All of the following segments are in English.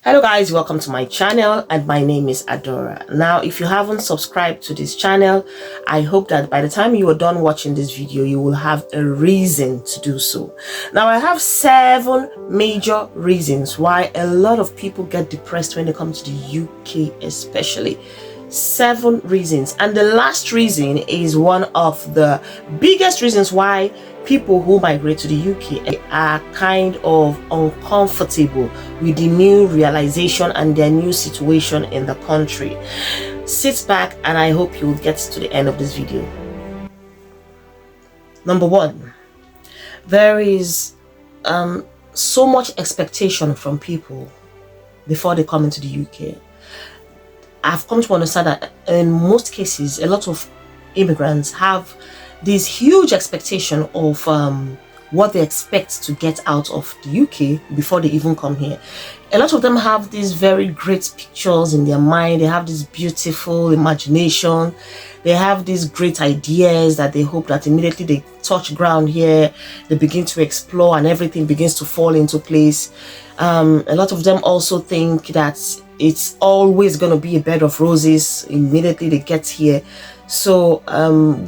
Hello guys, welcome to my channel and my name is Adora. Now if you haven't subscribed to this channel, I hope that by the time you are done watching this video you will have a reason to do so. Now I have 7 major reasons why a lot of people get depressed when they come to the UK, especially 7 reasons, and the last reason is one of the biggest reasons why people who migrate to the UK are kind of uncomfortable with the new realization and their new situation in the country. Sit back and I hope you'll get to the end of this video. Number 1, there is so much expectation from people before they come into the UK. I've come to understand that in most cases, a lot of immigrants have this huge expectation of what they expect to get out of the UK before they even come here. A lot of them have these very great pictures in their mind. They have this beautiful imagination. They have these great ideas that they hope that immediately they touch ground here, they begin to explore and everything begins to fall into place. A lot of them also think that it's always going to be a bed of roses immediately they get here. So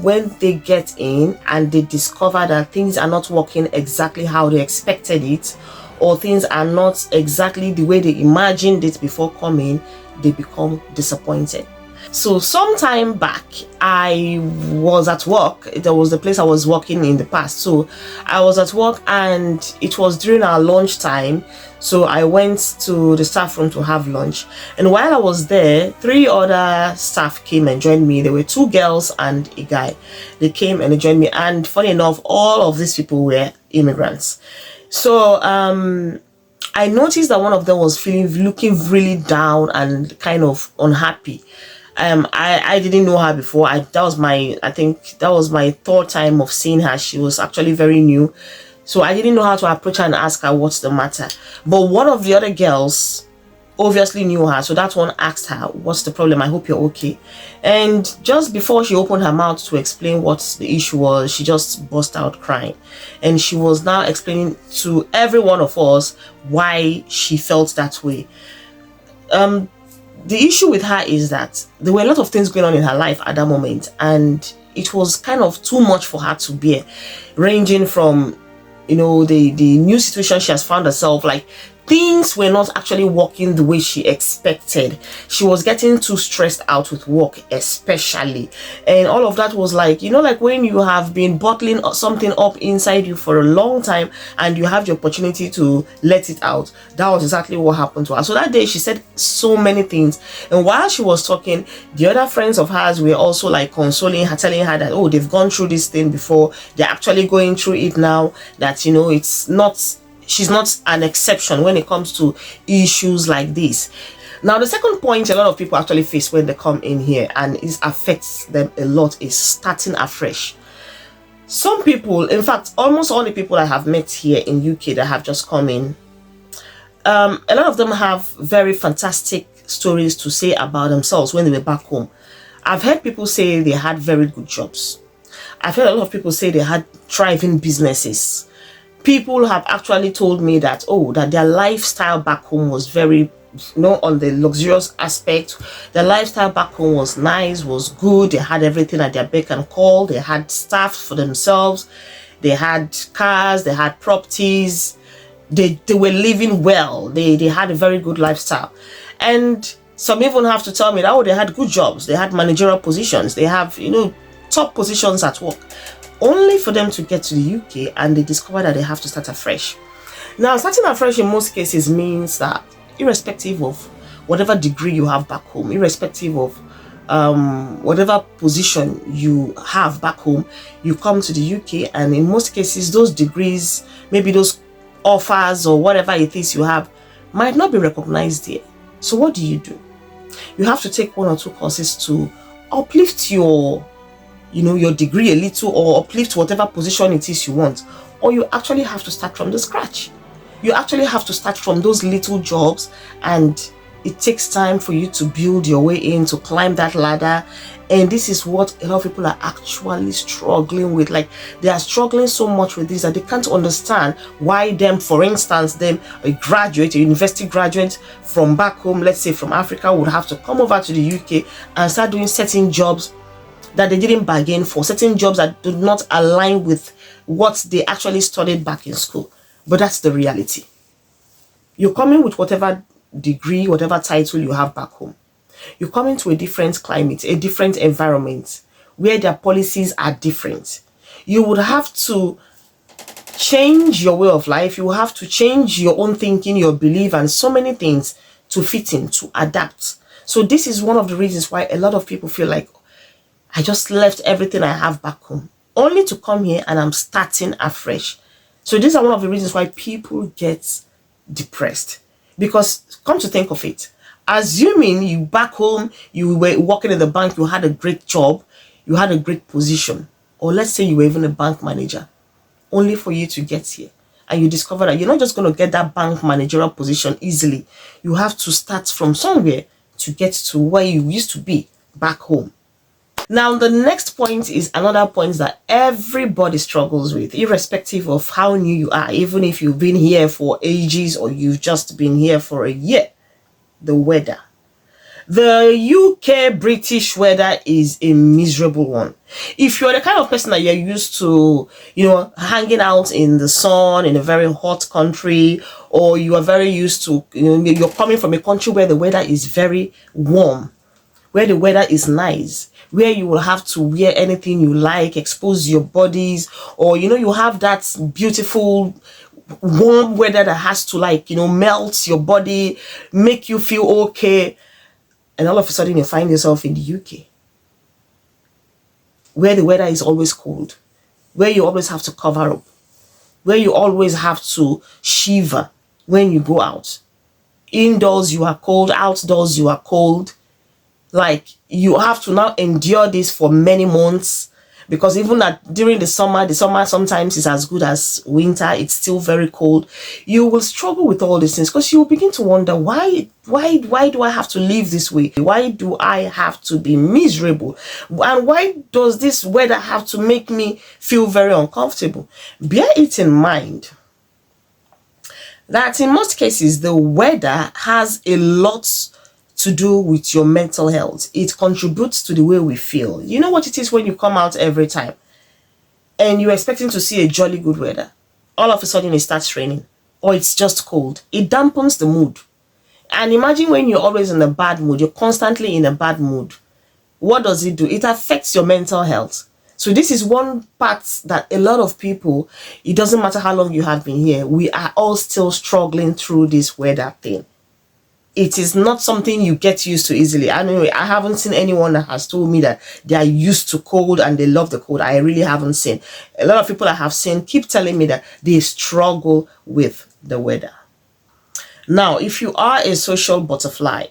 when they get in and they discover that things are not working exactly how they expected it, or things are not exactly the way they imagined it before coming, they become disappointed. So some time back, I was at work. There was the place I was working in the past. So I was at work and it was during our lunch time. So I went to the staff room to have lunch. And while I was there, 3 other staff came and joined me. There were 2 girls and a guy. They came and they joined me. And funny enough, all of these people were immigrants. So I noticed that one of them was looking really down and kind of unhappy. I didn't know her before. I think that was my 3rd time of seeing her. She was actually very new, so I didn't know how to approach her and ask her what's the matter. But one of the other girls obviously knew her, so that one asked her, what's the problem? I hope you're okay. And just before she opened her mouth to explain what the issue was, she just burst out crying, and she was now explaining to every one of us why she felt that way. The issue with her is that there were a lot of things going on in her life at that moment, and it was kind of too much for her to bear, ranging from, you know, the new situation she has found herself. Like, things were not actually working the way she expected. She was getting too stressed out with work, especially, and all of that was like, you know, like when you have been bottling something up inside you for a long time and you have the opportunity to let it out. That was exactly what happened to her. So that day she said so many things, and while she was talking, the other friends of hers were also like consoling her, telling her that, oh, they've gone through this thing before, they're actually going through it now, that, you know, she's not an exception when it comes to issues like this. Now, the second point a lot of people actually face when they come in here, and it affects them a lot, is starting afresh. Some people, in fact, almost all the people I have met here in UK that have just come in, a lot of them have very fantastic stories to say about themselves when they were back home. I've heard people say they had very good jobs. I've heard a lot of people say they had thriving businesses. People have actually told me that, oh, that their lifestyle back home was very, you know, on the luxurious aspect. Their lifestyle back home was nice, was good. They had everything at their beck and call. They had staff for themselves. They had cars. They had properties. They were living well. They had a very good lifestyle. And some even have to tell me that, oh, they had good jobs. They had managerial positions. They have, you know, top positions at work. Only for them to get to the UK and they discover that they have to start afresh. Now, starting afresh in most cases means that irrespective of whatever degree you have back home, irrespective of whatever position you have back home, you come to the UK, and in most cases those degrees, maybe those offers or whatever it is you have, might not be recognized here. So what do? You have to take 1 or 2 courses to uplift your degree a little, or uplift whatever position it is you want, or you actually have to start from the scratch. You actually have to start from those little jobs and It takes time for you to build your way in, to climb that ladder. And this is what a lot of people are actually struggling with. Like, they are struggling so much with this that they can't understand why them, for instance, them, a graduate, a university graduate from back home, let's say from Africa, would have to come over to the UK and start doing certain jobs that they didn't bargain for, certain jobs that do not align with what they actually studied back in school. But that's the reality. You're coming with whatever degree, whatever title you have back home. You come into a different climate, a different environment where their policies are different. You would have to change your way of life. You will have to change your own thinking, your belief, and so many things to fit in, to adapt. So this is one of the reasons why a lot of people feel like, I just left everything I have back home only to come here and I'm starting afresh. So these are one of the reasons why people get depressed. Because come to think of it, assuming you back home, you were working in the bank, you had a great job, you had a great position, or let's say you were even a bank manager, only for you to get here and you discover that you're not just going to get that bank managerial position easily. You have to start from somewhere to get to where you used to be back home. Now, the next point is another point that everybody struggles with, irrespective of how new you are, even if you've been here for ages or you've just been here for a year: the weather. The UK British weather is a miserable one. If you're the kind of person that you're used to, hanging out in the sun in a very hot country, or you are very used to, you're coming from a country where the weather is very warm, where the weather is nice, where you will have to wear anything you like, expose your bodies, or you have that beautiful warm weather that has to melt your body, make you feel okay, and all of a sudden you find yourself in the UK where the weather is always cold, where you always have to cover up, where you always have to shiver when you go out. Indoors you are cold, outdoors you are cold. Like, you have to now endure this for many months, because even that during the summer sometimes is as good as winter. It's still very cold. You will struggle with all these things because you will begin to wonder, why do I have to live this way? Why do I have to be miserable? And why does this weather have to make me feel very uncomfortable? Bear it in mind that in most cases the weather has a lot to do with your mental health. It contributes to the way we feel. You know what it is when you come out every time and you're expecting to see a jolly good weather. All of a sudden it starts raining or it's just cold. It dampens the mood. And imagine when you're always in a bad mood, you're constantly in a bad mood. What does it do? It affects your mental health. So this is one part that a lot of people, it doesn't matter how long you have been here, we are all still struggling through this weather thing. It is not something you get used to easily. Anyway, I haven't seen anyone that has told me that they are used to cold and they love the cold. I really haven't seen. A lot of people I have seen keep telling me that they struggle with the weather. Now, if you are a social butterfly,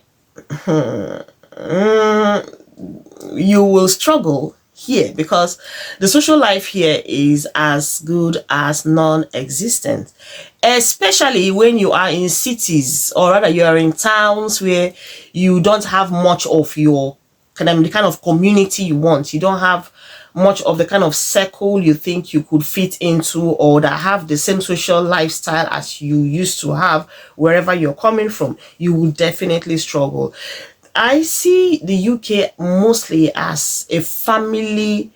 you will struggle here because the social life here is as good as non-existent, especially when you are in cities, or rather you are in towns where you don't have much of your the kind of community you want. You don't have much of the kind of circle you think you could fit into, or that have the same social lifestyle as you used to have wherever you're coming from. You will definitely struggle. I see the UK mostly as a family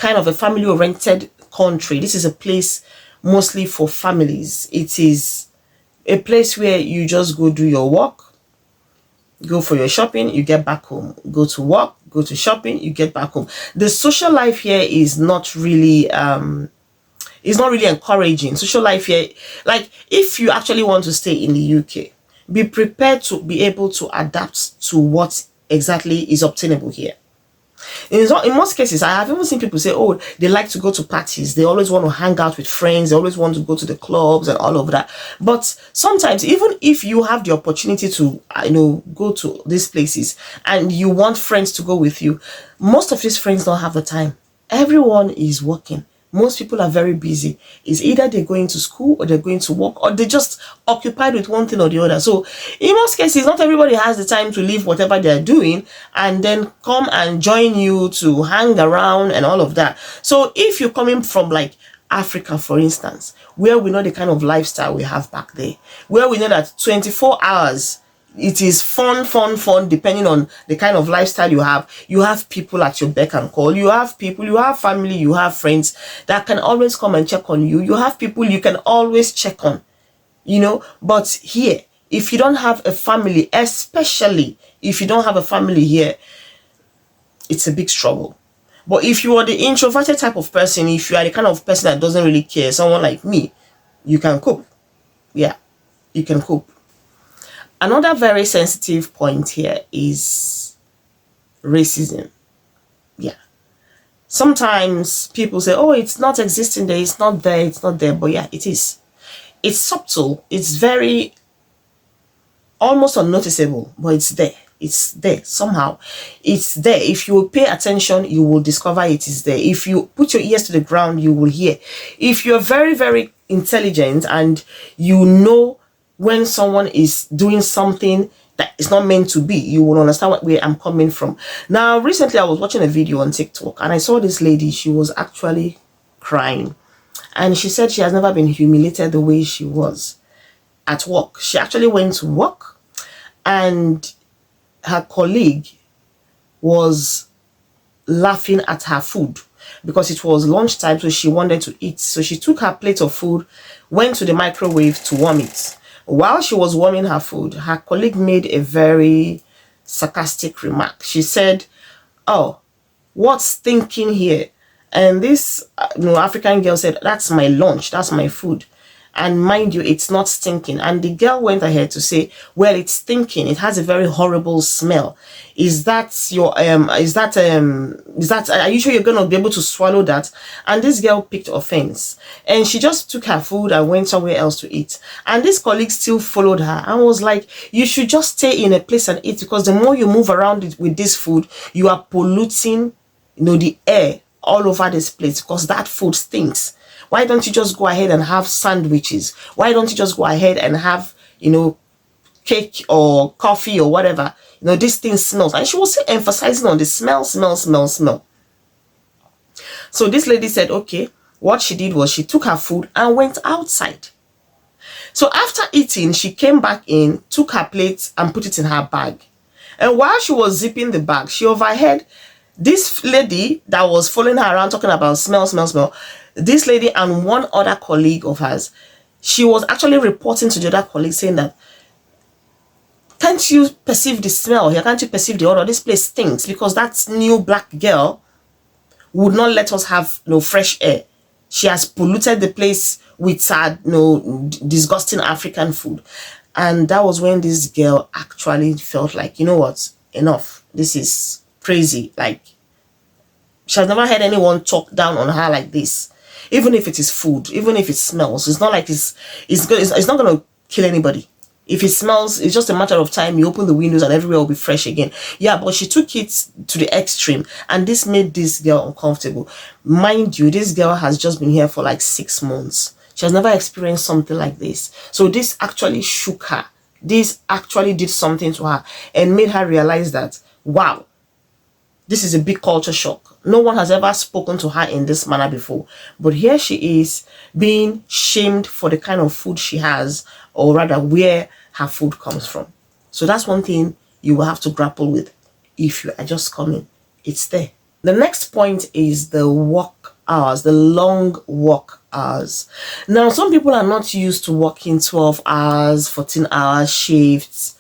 oriented country. This is a place mostly for families. It is a place where you just go do your work, go for your shopping, you get back home, go to work, go to shopping, you get back home. The social life here is not really encouraging. Social life here, like, if you actually want to stay in the UK, be prepared to be able to adapt to what exactly is obtainable here. In most cases, I have even seen people say, oh, they like to go to parties. They always want to hang out with friends. They always want to go to the clubs and all of that. But sometimes, even if you have the opportunity to, go to these places and you want friends to go with you, most of these friends don't have the time. Everyone is working. Most people are very busy. It's either they're going to school or they're going to work or they're just occupied with one thing or the other. So in most cases, not everybody has the time to leave whatever they're doing and then come and join you to hang around and all of that. So if you're coming from like Africa, for instance, where we know the kind of lifestyle we have back there, where we know that 24 hours, it is fun, depending on the kind of lifestyle you have. You have people at your beck and call. You have people, you have family, you have friends that can always come and check on you. You have people you can always check on, you know. But here, if you don't have a family, especially if you don't have a family here, it's a big struggle. But if you are the introverted type of person, if you are the kind of person that doesn't really care, someone like me, you can cope. Yeah, you can cope. Another very sensitive point here is racism. Yeah. Sometimes people say, oh, it's not existing there, it's not there, it's not there. But yeah, it is. It's subtle. It's very almost unnoticeable, but it's there. It's there somehow. It's there. If you pay attention, you will discover it is there. If you put your ears to the ground, you will hear. If you're very, very intelligent and you know when someone is doing something that is not meant to be, you will understand where I'm coming from. Now, recently I was watching a video on TikTok and I saw this lady. She was actually crying and she said she has never been humiliated the way she was at work. She actually went to work and her colleague was laughing at her food because it was lunchtime, so she wanted to eat. So she took her plate of food, went to the microwave to warm it. While she was warming her food, her colleague made a very sarcastic remark. She said, oh, what's thinking here? And this African girl said, that's my lunch, that's my food. And mind you, it's not stinking. And the girl went ahead to say, well, it's stinking. It has a very horrible smell. Are you sure you're going to be able to swallow that? And this girl picked offense. And she just took her food and went somewhere else to eat. And this colleague still followed her and was like, you should just stay in a place and eat, because the more you move around it with this food, you are polluting, the air all over this place, because that food stinks. Why don't you just go ahead and have sandwiches? Why don't you just go ahead and have, cake or coffee or whatever? This thing smells. And she was still emphasizing on the smell. So this lady said, okay, what she did was she took her food and went outside. So after eating, she came back in, took her plate and put it in her bag. And while she was zipping the bag, she overheard this lady that was following her around talking about smell. This lady and one other colleague of hers, she was actually reporting to the other colleague saying that, can't you perceive the smell here? Can't you perceive the odor? This place stinks because that new black girl would not let us have no fresh air. She has polluted the place with her disgusting African food. And that was when this girl actually felt like, you know what, enough. This is crazy. Like, she has never heard anyone talk down on her like this. Even if it is food, even if it smells, it's not like it's not going to kill anybody. If it smells, it's just a matter of time. You open the windows and everywhere will be fresh again. Yeah, but she took it to the extreme, and this made this girl uncomfortable. Mind you, this girl has just been here for like 6 months. She has never experienced something like this. So this actually shook her. This actually did something to her and made her realize that, wow, this is a big culture shock. No one has ever spoken to her in this manner before. But here she is being shamed for the kind of food she has, or rather where her food comes from. So that's one thing you will have to grapple with if you are just coming. It's there. The next point is the work hours, the long work hours. Now, some people are not used to working 12 hours, 14 hours shifts.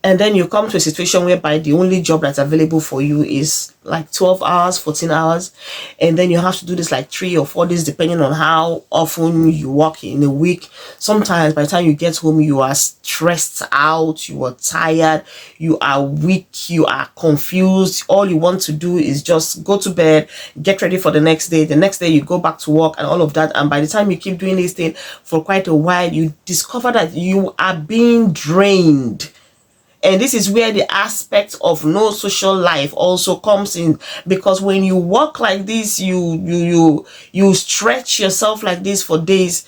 And then you come to a situation whereby the only job that's available for you is like 12 hours, 14 hours. And then you have to do this like 3 or 4 days, depending on how often you work in a week. Sometimes by the time you get home, you are stressed out, you are tired, you are weak, you are confused. All you want to do is just go to bed, get ready for the next day. The next day you go back to work and all of that. And by the time you keep doing this thing for quite a while, you discover that you are being drained. And this is where the aspect of no social life also comes in, because when you work like this, you stretch yourself like this for days.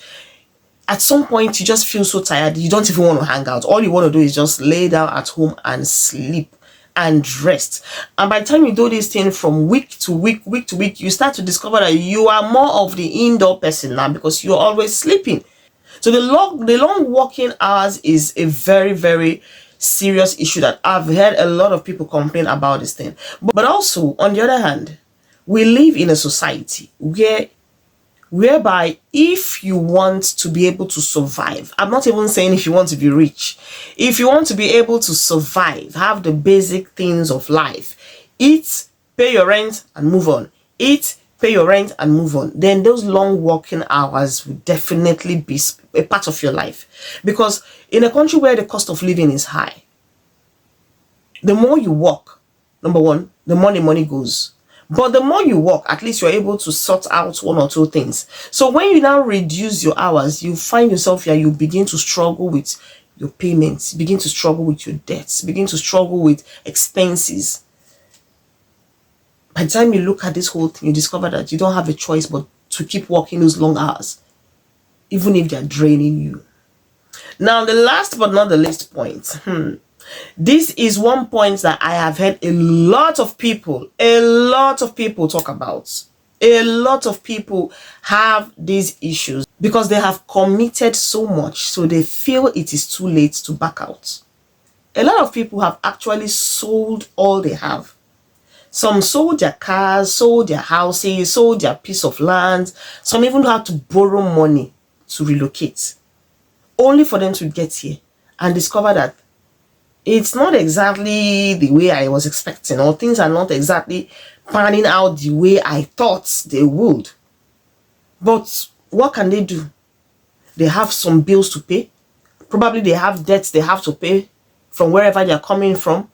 At some point, you just feel so tired, you don't even want to hang out. All you want to do is just lay down at home and sleep and rest. And by the time you do this thing from week to week, you start to discover that you are more of the indoor person now, because you're always sleeping. So the long working hours is a very, very serious issue that I've heard a lot of people complain about this thing. But also, on the other hand, we live in a society whereby if you want to be able to survive, I'm not even saying if you want to be rich, if you want to be able to survive, have the basic things of life, eat, pay your rent and move on, eat, pay your rent and move on, then those long working hours will definitely be a part of your life. Because in a country where the cost of living is high, the more you work, number one, the more the money goes. But the more you work, at least you're able to sort out one or two things. So when you now reduce your hours, you find yourself here, you begin to struggle with your payments, begin to struggle with your debts, begin to struggle with expenses. By the time you look at this whole thing, you discover that you don't have a choice but to keep working those long hours, even if they're draining you. Now, the last but not the least point. This is one point that I have heard a lot of people talk about. A lot of people have these issues because they have committed so much, so they feel it is too late to back out. A lot of people have actually sold all they have. Some sold their cars, sold their houses, sold their piece of land. Some even had to borrow money to relocate, only for them to get here and discover that it's not exactly the way I was expecting, or things are not exactly panning out the way I thought they would. But what can they do? They have some bills to pay. Probably they have debts they have to pay from wherever they're coming from.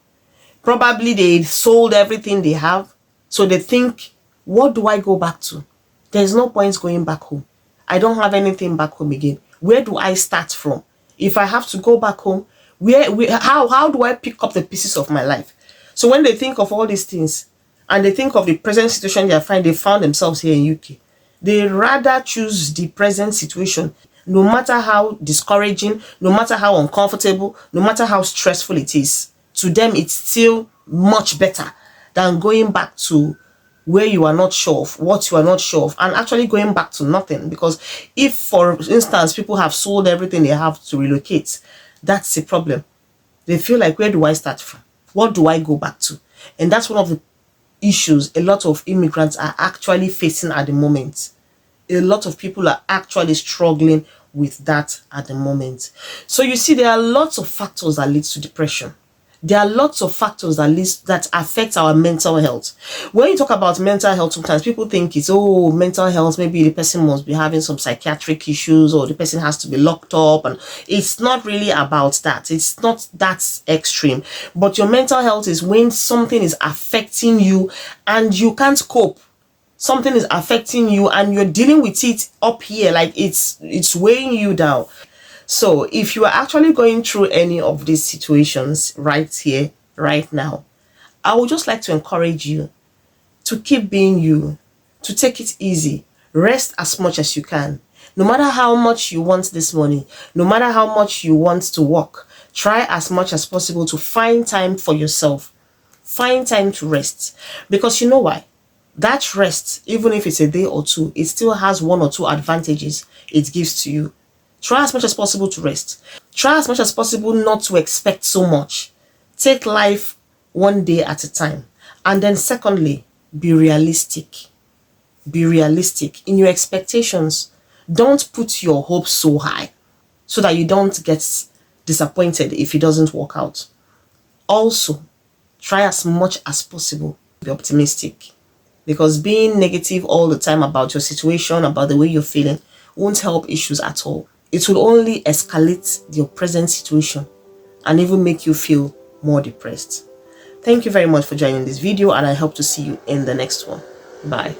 Probably they sold everything they have. So they think, what do I go back to? There's no point going back home. I don't have anything back home again. Where do I start from? If I have to go back home, how do I pick up the pieces of my life? So when they think of all these things and they think of the present situation they found themselves here in UK, they rather choose the present situation, no matter how discouraging, no matter how uncomfortable, no matter how stressful it is. To them, it's still much better than going back to where you are not sure of, what you are not sure of, and actually going back to nothing. Because if, for instance, people have sold everything they have to relocate, that's the problem. They feel like, where do I start from? What do I go back to? And that's one of the issues a lot of immigrants are actually facing at the moment. A lot of people are actually struggling with that at the moment. So you see, there are lots of factors that lead to depression. There are lots of factors that affect our mental health. When you talk about mental health, sometimes people think it's, oh, mental health, maybe the person must be having some psychiatric issues, or the person has to be locked up. And it's not really about that. It's not that extreme. But your mental health is when something is affecting you and you can't cope. Something is affecting you and you're dealing with it up here, like it's weighing you down. So if you are actually going through any of these situations right here, right now, I would just like to encourage you to keep being you, to take it easy, rest as much as you can. No matter how much you want this money, no matter how much you want to work, try as much as possible to find time for yourself. Find time to rest. Because you know why? That rest, even if it's a day or two, it still has one or two advantages it gives to you. Try as much as possible to rest. Try as much as possible not to expect so much. Take life one day at a time. And then secondly, be realistic. Be realistic in your expectations. Don't put your hopes so high so that you don't get disappointed if it doesn't work out. Also, try as much as possible to be optimistic. Because being negative all the time about your situation, about the way you're feeling, won't help issues at all. It will only escalate your present situation and even make you feel more depressed. Thank you very much for joining this video, and I hope to see you in the next one. Bye.